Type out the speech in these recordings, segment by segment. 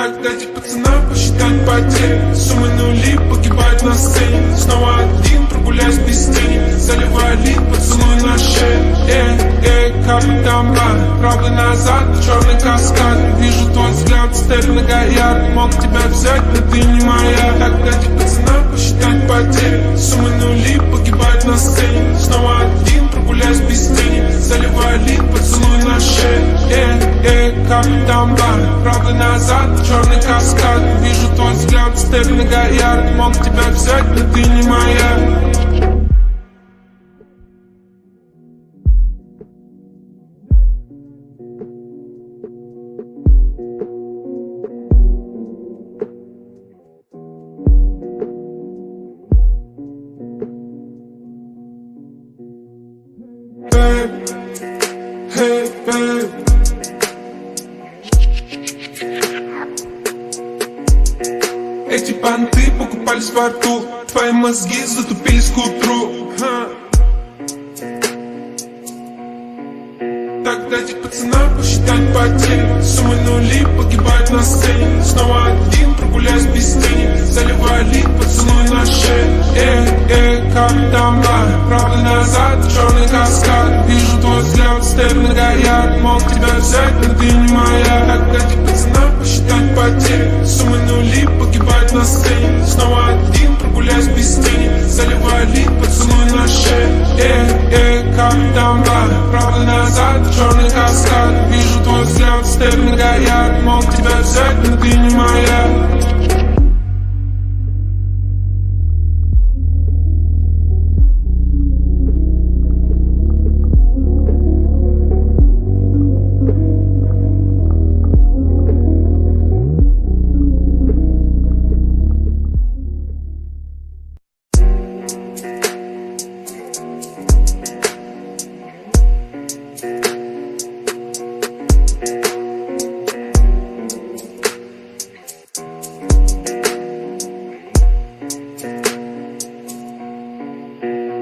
Так дайте пацанам посчитать потери. Суммы нули погибают на сцене. Снова один, прогуляюсь без тени. Заливаю лид, поцелуй на шее. Капли тамбана, правда назад, черный каскад. Вижу твой взгляд, стель многоярд. Мог тебя взять, но ты не моя. Так дайте пацанам посчитать потери. Суммы нули погибают на сцене. Снова один, прогуляюсь без тени. Заливаю лид, поцелуй на шее. Капли тамбана, правда назад, черный каскад. Вижу твой взгляд, стель многоярд. Мог тебя взять, но ты не моя. Эти понты покупались во рту, твои мозги затупились к утру. Так дайте пацанам посчитать потери. Суммы нули погибают на сцене. Снова один, прогуляюсь без тени. Заливаю лид, поцелуй на шее. Капли тамбана, правда назад, черный каскад. Вижу твой взгляд, стель многоярд. Мог тебя взять, но ты не моя. Так дайте пацанам посчитать потери. Суммы нули погибают на сцене. Снова один, прогуляюсь без тени. Заливаю лид, поцелуй на шее. Капли тамбана, правда назад, черный каскад. Вижу твой взгляд, стель многоярд. Мог тебя взять, но ты не моя.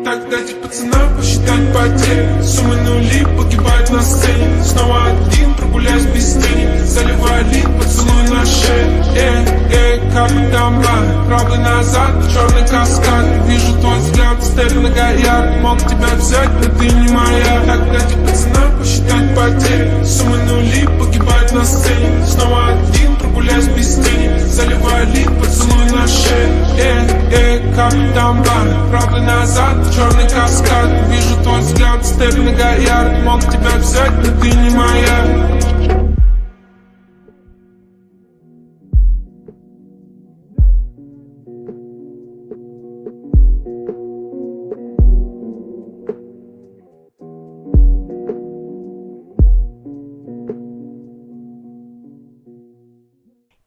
Так дайте пацанам посчитать потери. Суммы нули погибают на сцене. Снова один, прогуляюсь без тени. Заливаю лид, поцелуй на шее. Капли тамбана, правда назад, черный каскад. Вижу твой взгляд, стель многоярд. Мог тебя взять, но ты не моя. Так дайте пацанам посчитать потери. Суммы нули погибают на сцене. Снова один, прогуляюсь без тени. Заливаю лид, поцелуй на шее. Капли тамбана, правда назад, черный каскад. Вижу твой взгляд, стель многоярд. Мог тебя взять, но ты не моя.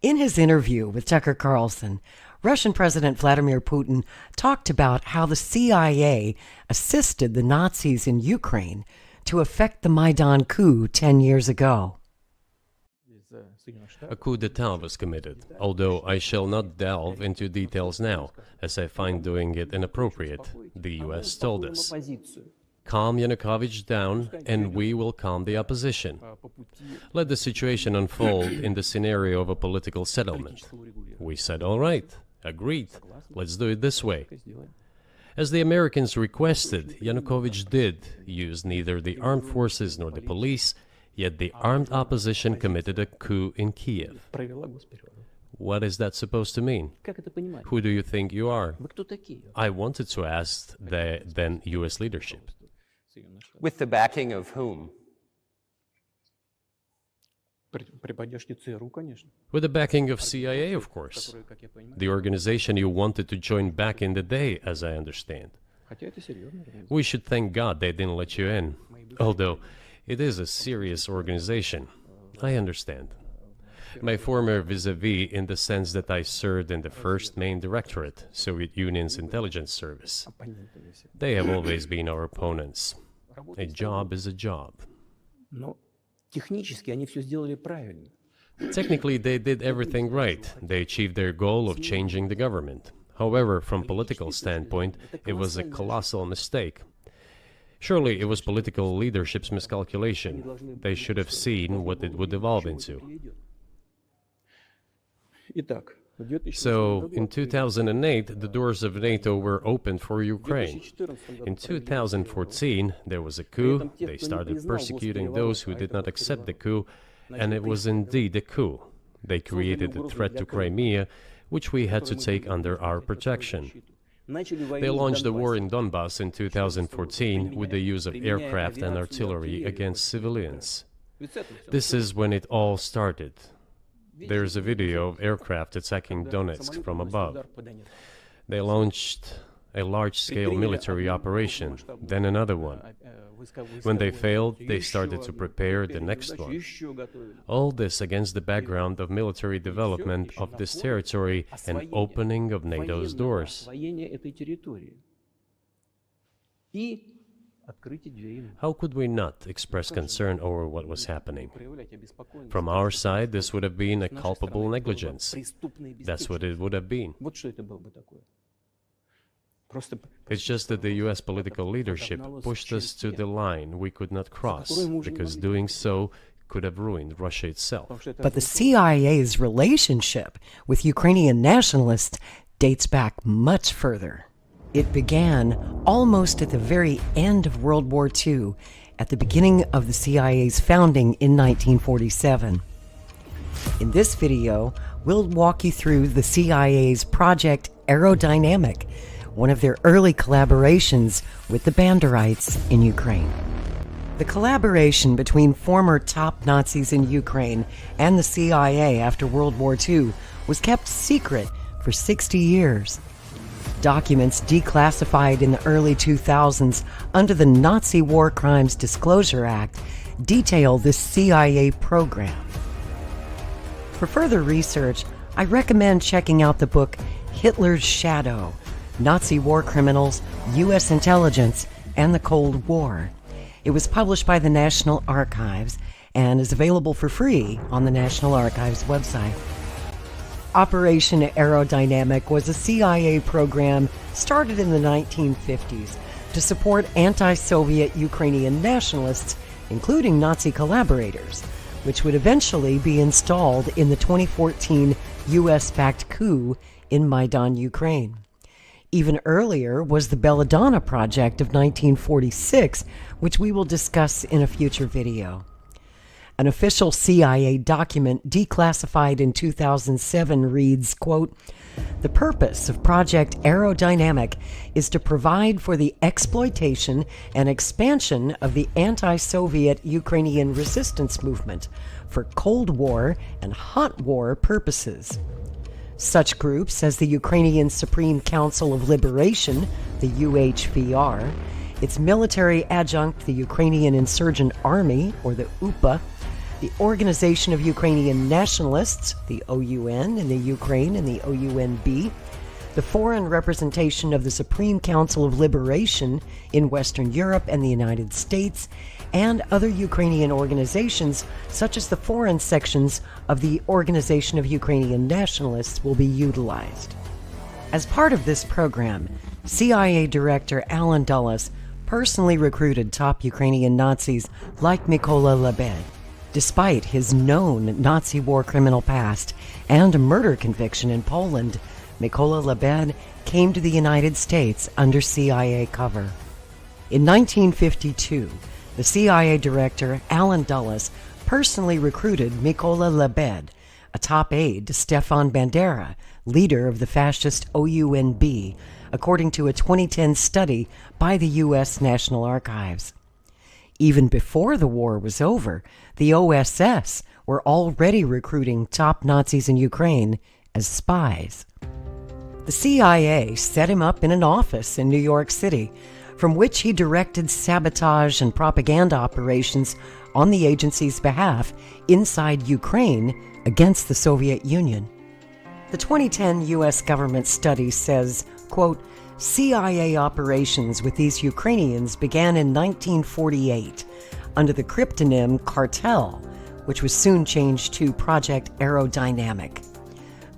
In his interview with Tucker Carlson, Russian President Vladimir Putin talked about how the CIA assisted the Nazis in Ukraine to effect the Maidan coup 10 years ago. A coup d'etat was committed, although I shall not delve into details now, as I find doing it inappropriate, the US told us. Calm Yanukovych down, and we will calm the opposition. Let the situation unfold in the scenario of a political settlement. We said, all right, agreed, let's do it this way. As the Americans requested, Yanukovych did use neither the armed forces nor the police, yet the armed opposition committed a coup in Kiev. What is that supposed to mean? Who do you think you are? I wanted to ask the then US leadership. With the backing of whom? With the backing of CIA, of course. The organization you wanted to join back in the day, as I understand. We should thank God they didn't let you in. Although, it is a serious organization. I understand. My former vis-a-vis in the sense that I served in the first main directorate, Soviet Union's intelligence service. They have always been our opponents. A job is a job. Technically, they did everything right. They achieved their goal of changing the government. However, from political standpoint, it was a colossal mistake. Surely it was political leadership's miscalculation. They should have seen what it would evolve into. So, in 2008, the doors of NATO were opened for Ukraine. In 2014, there was a coup. They started persecuting those who did not accept the coup, and it was indeed a coup. They created a threat to Crimea, which we had to take under our protection. They launched the war in Donbass in 2014 with the use of aircraft and artillery against civilians. This is when it all started. There's a video of aircraft attacking Donetsk from above. They launched a large-scale military operation, then another one. When they failed, they started to prepare the next one. All this against the background of military development of this territory and opening of NATO's doors. How could we not express concern over what was happening? From our side, this would have been a culpable negligence. That's what it would have been. It's just that the US political leadership pushed us to the line we could not cross, because doing so could have ruined Russia itself. But the CIA's relationship with Ukrainian nationalists dates back much further. It began almost at the very end of World War II, at the beginning of the CIA's founding in 1947. In this video, we'll walk you through the CIA's Project Aerodynamic, one of their early collaborations with the Banderites in Ukraine. The collaboration between former top Nazis in Ukraine and the CIA after World War II was kept secret for 60 years. Documents declassified in the early 2000s under the Nazi War Crimes Disclosure Act detail this CIA program. For further research, I recommend checking out the book Hitler's Shadow: Nazi War Criminals, U.S. Intelligence, and the Cold War. It was published by the National Archives and is available for free on the National Archives website. Operation Aerodynamic was a CIA program started in the 1950s to support anti-Soviet Ukrainian nationalists, including Nazi collaborators, which would eventually be installed in the 2014 US-backed coup in Maidan, Ukraine. Even earlier was the Belladonna Project of 1946, which we will discuss in a future video. An official CIA document declassified in 2007 reads, quote, "The purpose of Project Aerodynamic is to provide for the exploitation and expansion of the anti-Soviet Ukrainian resistance movement for Cold War and Hot War purposes. Such groups as the Ukrainian Supreme Council of Liberation, the UHVR, its military adjunct, the Ukrainian Insurgent Army, or the UPA, the Organization of Ukrainian Nationalists, the OUN in the Ukraine and the OUNB, the foreign representation of the Supreme Council of Liberation in Western Europe and the United States, and other Ukrainian organizations such as the foreign sections of the Organization of Ukrainian Nationalists will be utilized." As part of this program, CIA Director Alan Dulles personally recruited top Ukrainian Nazis like Mola Leed. Despite his known Nazi war criminal past and a murder conviction in Poland, Mola Leed came to the United States under CIA cover. In 1952, the CIA Director Alan Dulles personally recruited Mola Leed, a top aide to Stefan Bandera, leader of the fascist OUNB, according to a 2010 study by the U.S. National Archives. Even before the war was over, the OSS were already recruiting top Nazis in Ukraine as spies. The CIA set him up in an office in New York City, from which he directed sabotage and propaganda operations on the agency's behalf inside Ukraine against the Soviet Union. The 2010 U.S. government study says, quote, CIA operations with these Ukrainians began in 1948 under the cryptonym Cartel, which was soon changed to Project Aerodynamic.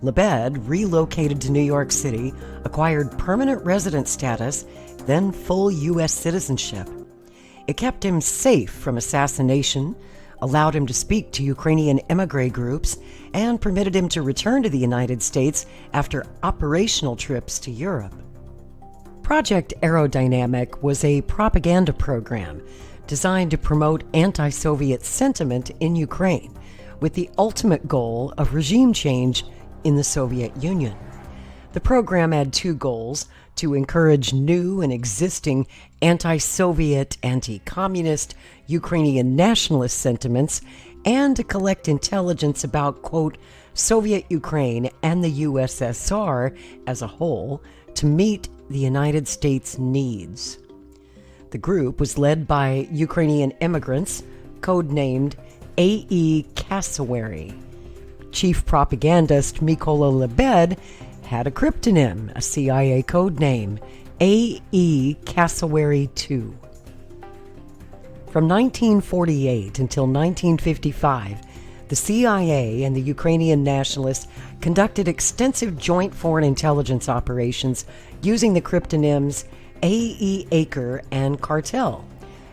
Leed relocated to New York City, acquired permanent resident status, then full U.S. citizenship. It kept him safe from assassination, allowed him to speak to Ukrainian émigré groups, and permitted him to return to the United States after operational trips to Europe. Project Aerodynamic was a propaganda program designed to promote anti-Soviet sentiment in Ukraine, with the ultimate goal of regime change in the Soviet Union. The program had two goals: to encourage new and existing anti-Soviet, anti-communist Ukrainian nationalist sentiments, and to collect intelligence about, quote, Soviet Ukraine and the USSR as a whole to meet the United States needs. The group was led by Ukrainian immigrants, codenamed A.E. Cassowary. Chief propagandist Mola Leed had a cryptonym, a CIA codename, A.E. Cassowary II. From 1948 until 1955, the CIA and the Ukrainian nationalists conducted extensive joint foreign intelligence operations using the cryptonyms A.E. Acre and Cartel,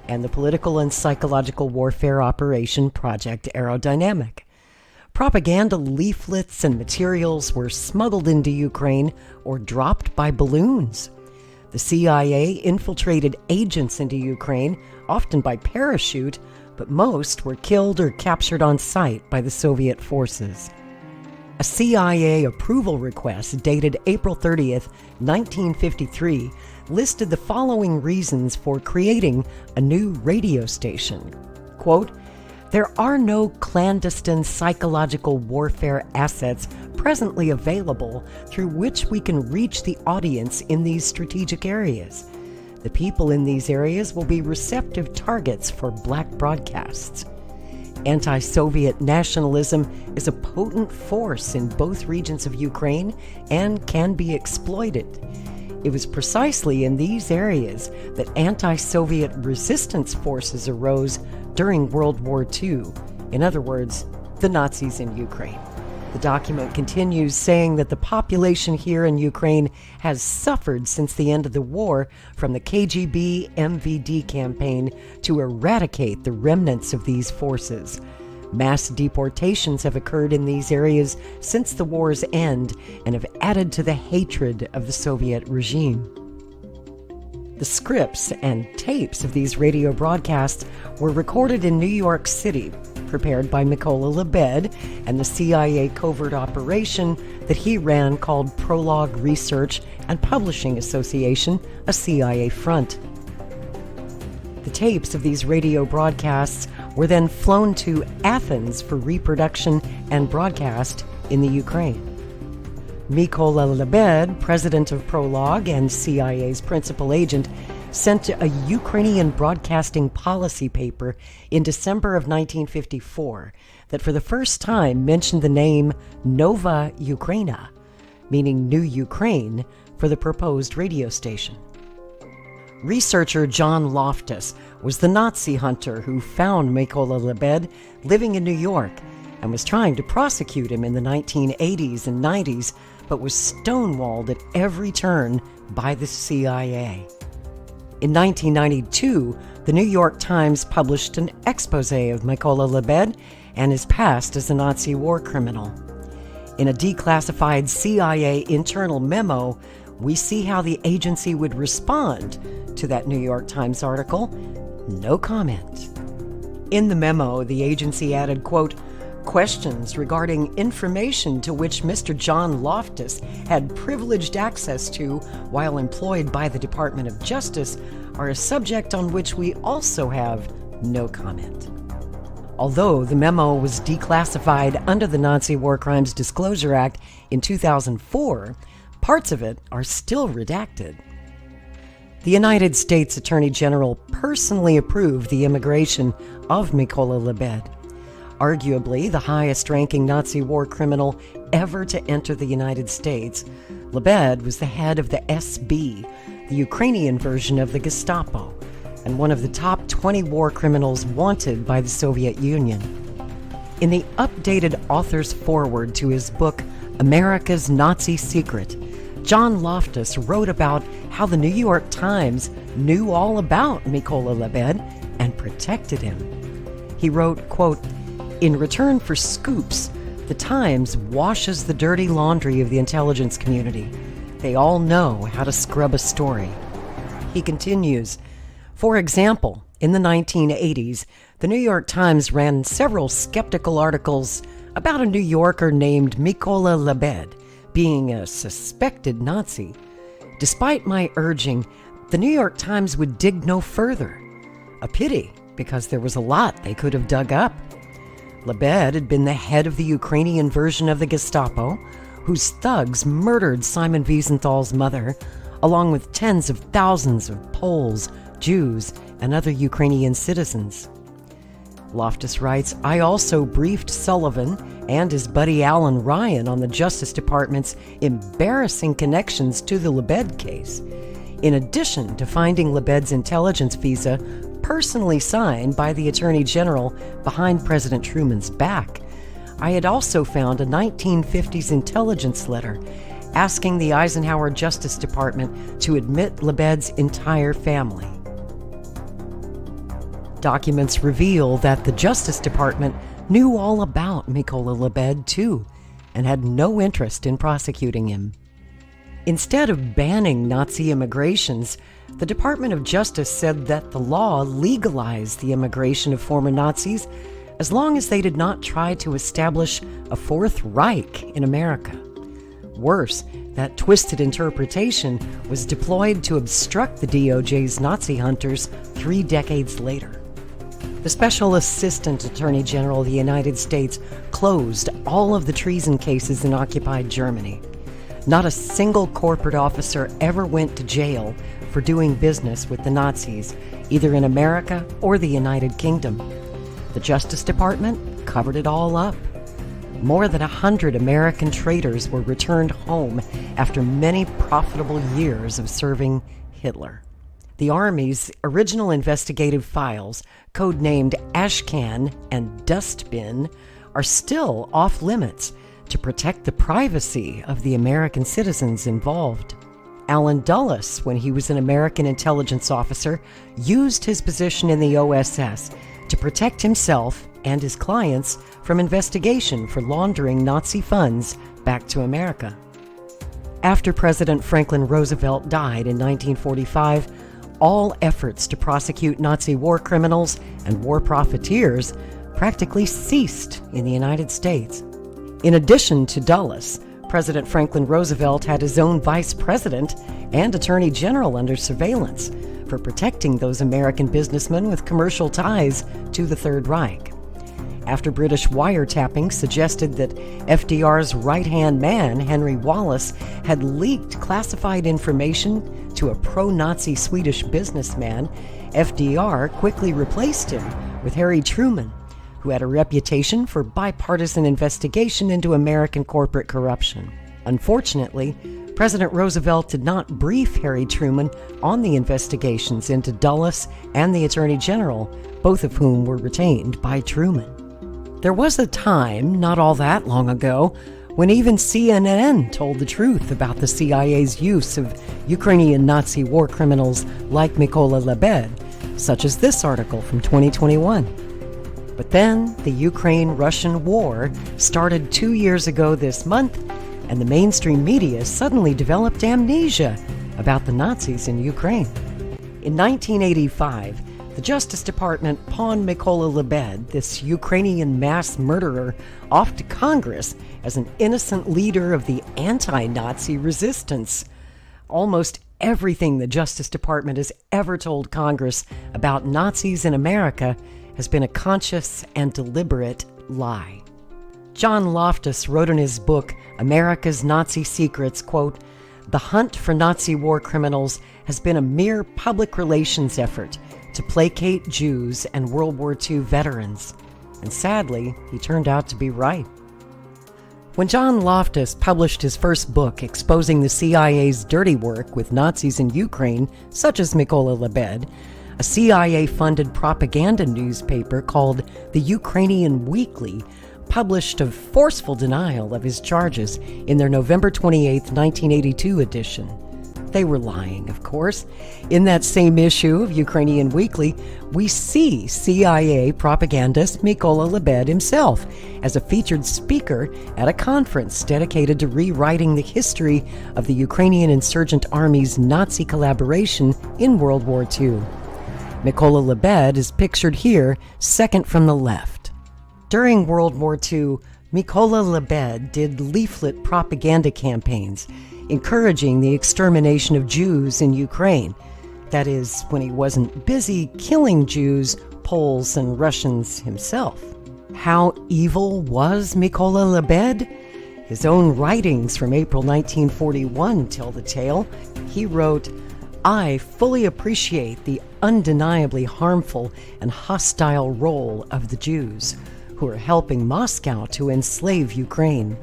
and the political and psychological warfare operation Project Aerodynamic. Propaganda leaflets and materials were smuggled into Ukraine or dropped by balloons. The CIA infiltrated agents into Ukraine, often by parachute, but most were killed or captured on sight by the Soviet forces. A CIA approval request dated April 30th, 1953, listed the following reasons for creating a new radio station. Quote, "There are no clandestine psychological warfare assets presently available through which we can reach the audience in these strategic areas. The people in these areas will be receptive targets for black broadcasts. Anti-Soviet nationalism is a potent force in both regions of Ukraine and can be exploited. It was precisely in these areas that anti-Soviet resistance forces arose during World War II, in other words, the Nazis in Ukraine." The document continues saying that the population here in Ukraine has suffered since the end of the war from the KGB MVD campaign to eradicate the remnants of these forces. Mass deportations have occurred in these areas since the war's end and have added to the hatred of the Soviet regime. The scripts and tapes of these radio broadcasts were recorded in New York City, prepared by Mola Leed and the CIA covert operation that he ran called Prologue Research and Publishing Association, a CIA front. The tapes of these radio broadcasts were then flown to Athens for reproduction and broadcast in the Ukraine. Mola Leed, president of Prologue and CIA's principal agent, sent a Ukrainian broadcasting policy paper in December of 1954 that for the first time mentioned the name Nova Ukraina, meaning New Ukraine, for the proposed radio station. Researcher John Loftus was the Nazi hunter who found Mola Leed living in New York and was trying to prosecute him in the 1980s and 90s, but was stonewalled at every turn by the CIA. In 1992, the New York Times published an expose of Mola Leed and his past as a Nazi war criminal. In a declassified CIA internal memo, we see how the agency would respond to that New York Times article. No comment. In the memo, the agency added, quote, "Questions regarding information to which Mr. John Loftus had privileged access to while employed by the Department of Justice are a subject on which we also have no comment." Although the memo was declassified under the Nazi War Crimes Disclosure Act in 2004, parts of it are still redacted. The United States Attorney General personally approved the immigration of Mola Leed. Arguably the highest-ranking Nazi war criminal ever to enter the United States, Leed was the head of the SB, the Ukrainian version of the Gestapo, and one of the top 20 war criminals wanted by the Soviet Union. In the updated author's foreword to his book, America's Nazi Secret, John Loftus wrote about how the New York Times knew all about Mola Leed and protected him. He wrote, quote, "In return for scoops, the Times washes the dirty laundry of the intelligence community. They all know how to scrub a story." He continues, "For example, in the 1980s, the New York Times ran several skeptical articles about a New Yorker named Mola Leed being a suspected Nazi. Despite my urging, the New York Times would dig no further. A pity, because there was a lot they could have dug up. Leed had been the head of the Ukrainian version of the Gestapo, whose thugs murdered Simon Wiesenthal's mother, along with tens of thousands of Poles, Jews, and other Ukrainian citizens." Loftus writes, "I also briefed Sullivan and his buddy Alan Ryan on the Justice Department's embarrassing connections to the Leed case, in addition to finding Leed's intelligence visa personally signed by the Attorney General behind President Truman's back. I had also found a 1950s intelligence letter asking the Eisenhower Justice Department to admit Leed's entire family." Documents reveal that the Justice Department knew all about Mola Leed too, and had no interest in prosecuting him. Instead of banning Nazi immigrations, the Department of Justice said that the law legalized the immigration of former Nazis as long as they did not try to establish a Fourth Reich in America. Worse, that twisted interpretation was deployed to obstruct the DOJ's Nazi hunters 3 decades later. The Special Assistant Attorney General of the United States closed all of the treason cases in occupied Germany. Not a single corporate officer ever went to jail for doing business with the Nazis, either in America or the United Kingdom. The Justice Department covered it all up. More than 100 American traitors were returned home after many profitable years of serving Hitler. The Army's original investigative files, codenamed Ashcan and Dustbin, are still off limits to protect the privacy of the American citizens involved. Allen Dulles, when he was an American intelligence officer, used his position in the OSS to protect himself and his clients from investigation for laundering Nazi funds back to America. After President Franklin Roosevelt died in 1945, all efforts to prosecute Nazi war criminals and war profiteers practically ceased in the United States. In addition to Dulles, President Franklin Roosevelt had his own vice president and attorney general under surveillance for protecting those American businessmen with commercial ties to the Third Reich. After British wiretapping suggested that FDR's right-hand man, Henry Wallace, had leaked classified information to a pro-Nazi Swedish businessman, FDR quickly replaced him with Harry Truman, who had a reputation for bipartisan investigation into American corporate corruption. Unfortunately, President Roosevelt did not brief Harry Truman on the investigations into Dulles and the Attorney General, both of whom were retained by Truman. There was a time, not all that long ago, when even CNN told the truth about the CIA's use of Ukrainian Nazi war criminals like Mola Leed, such as this article from 2021. But then the Ukraine-Russian war started 2 years ago this month, and the mainstream media suddenly developed amnesia about the Nazis in Ukraine. In 1985, the Justice Department pawned Mola Leed, this Ukrainian mass murderer, off to Congress as an innocent leader of the anti-Nazi resistance. Almost everything the Justice Department has ever told Congress about Nazis in America has been a conscious and deliberate lie. John Loftus wrote in his book, America's Nazi Secrets, quote, "The hunt for Nazi war criminals has been a mere public relations effort to placate Jews and World War II veterans." And sadly, he turned out to be right. When John Loftus published his first book exposing the CIA's dirty work with Nazis in Ukraine, such as Mola Leed, a CIA-funded propaganda newspaper called the Ukrainian Weekly published a forceful denial of his charges in their November 28, 1982 edition. They were lying, of course. In that same issue of Ukrainian Weekly, we see CIA propagandist Mola Leed himself as a featured speaker at a conference dedicated to rewriting the history of the Ukrainian insurgent army's Nazi collaboration in World War II. Mola Leed is pictured here, second from the left. During World War II, Mola Leed did leaflet propaganda campaigns encouraging the extermination of Jews in Ukraine. That is, when he wasn't busy killing Jews, Poles, and Russians himself. How evil was Mola Leed? His own writings from April 1941 tell the tale. He wrote, "I fully appreciate the undeniably harmful and hostile role of the Jews, who are helping Moscow to enslave Ukraine.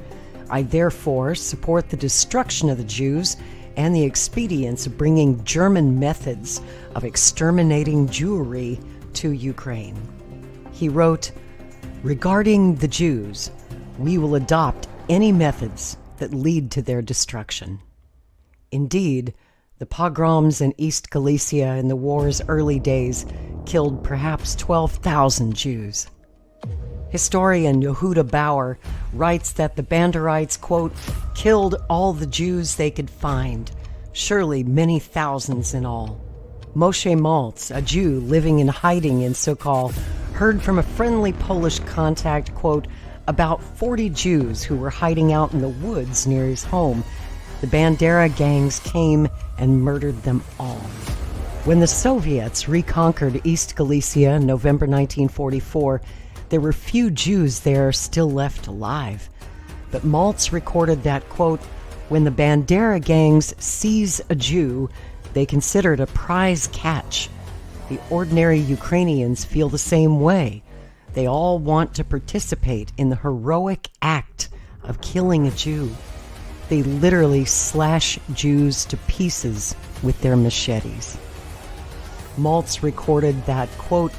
I therefore support the destruction of the Jews and the expedience of bringing German methods of exterminating Jewry to Ukraine." He wrote, "Regarding the Jews, we will adopt any methods that lead to their destruction." Indeed, the pogroms in East Galicia in the war's early days killed perhaps 12,000 Jews. Historian Yehuda Bauer writes that the Banderites, quote, "killed all the Jews they could find, surely many thousands in all." Moshe Maltz, a Jew living in hiding in Sokol, heard from a friendly Polish contact, quote, "about 40 Jews who were hiding out in the woods near his home. The Bandera gangs came and murdered them all." When the Soviets reconquered East Galicia in November 1944, there were few Jews there still left alive. But Maltz recorded that, quote, "when the Bandera gangs seize a Jew, they consider it a prize catch. The ordinary Ukrainians feel the same way. They all want to participate in the heroic act of killing a Jew. They literally slash Jews to pieces with their machetes." Maltz recorded that, quote,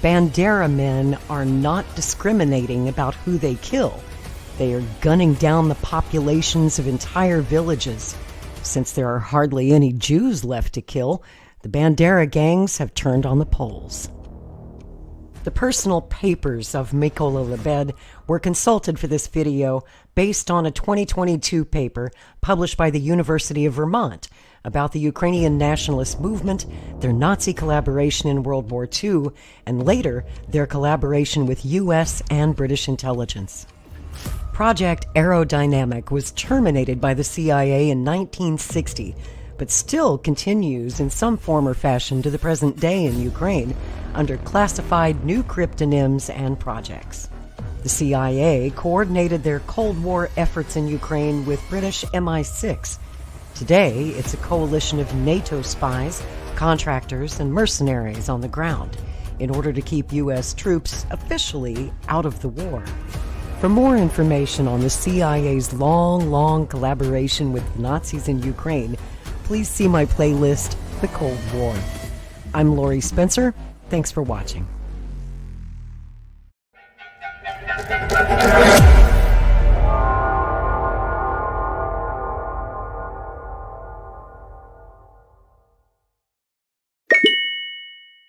"Bandera men are not discriminating about who they kill. They are gunning down the populations of entire villages. Since there are hardly any Jews left to kill, the Bandera gangs have turned on the Poles." The personal papers of Mola Leed were consulted for this video based on a 2022 paper published by the University of Vermont about the Ukrainian nationalist movement, their Nazi collaboration in World War II, and later their collaboration with U.S. and British intelligence. Project Aerodynamic was terminated by the CIA in 1960, but still continues in some form or fashion to the present day in Ukraine under classified new cryptonyms and projects. The CIA coordinated their Cold War efforts in Ukraine with British MI6. Today, it's a coalition of NATO spies, contractors, and mercenaries on the ground in order to keep U.S. troops officially out of the war. For more information on the CIA's long collaboration with Nazis in Ukraine, please see my playlist, The Cold War. I'm Laurie Spencer. Thanks for watching.